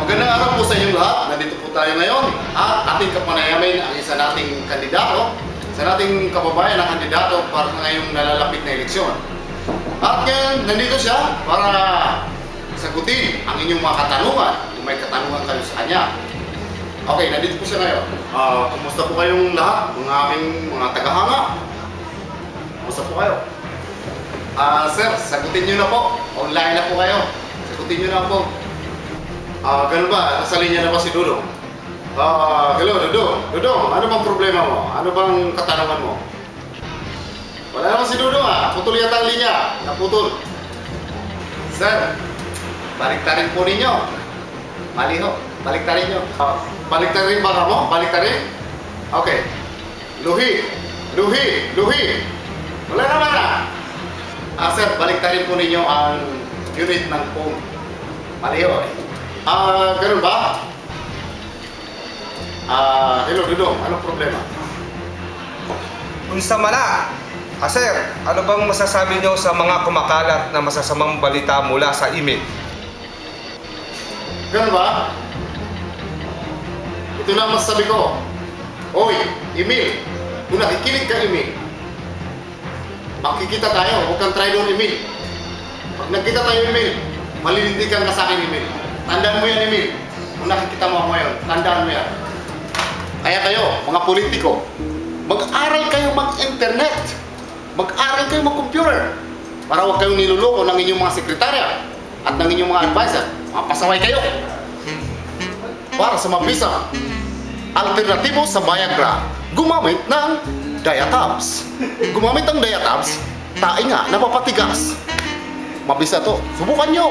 Magandang araw po sa inyong lahat. Nandito po tayo ngayon at ating kapanayamin ang isa nating kandidato, isa nating kababayan na kandidato para sa ngayong nalalapit na eleksyon. At ngayon, nandito siya para sagutin ang inyong mga katanungan kung may katanungan kayo sa kanya. Okay, nandito po siya ngayon. Kumusta po kayong lahat, mga aming mga tagahanga? Kumusta po kayo? Sir, sagutin nyo na po. Online na po kayo. Sagutin nyo na po. Ganun ba? Nasa linya na ba si Dudong? Hello, Dudong. Dudong, ano bang problema mo? Ano bang katanungan mo? Wala naman si Dudong Putol yata ang linya. Naputol. Sir, baliktarin po ninyo. Mali ho. Baliktarin nyo. Baliktarin ba ka mo? Baliktarin? Okay. Luhi. Luhi. Luhi. Wala naman sir, baliktarin po ninyo ang unit ng phone. Mali ho ganun ba? Hello, Dudong. Anong problema? Unsa man sir, ano bang masasabi niyo sa mga kumakalat na masasamang balita mula sa email? Ganun ba? Ito na ang masasabi ko. Hoy, email. Kung nakikinig ka email, makikita tayo. Huwag kang try doon email. Pag nagkita tayo email, malilindikan ka sa akin email. Tandaan mo yan email. Kung nakikita mo ngayon, tandaan mo yan. Kaya kayo, mga politiko, mag-aral kayo mag-internet. Mag-aral kayo mag-computer. Para huwag kayong niluloko ng inyong mga sekretarya at ng inyong mga advisor. Mapasaway kayo. Para sa mabisa, alternatibo sa Viagra, gumamit ng Diatabs. Gumamit ng Diatabs, tae nga, napapatigas. Mabisa to. Subukan nyo!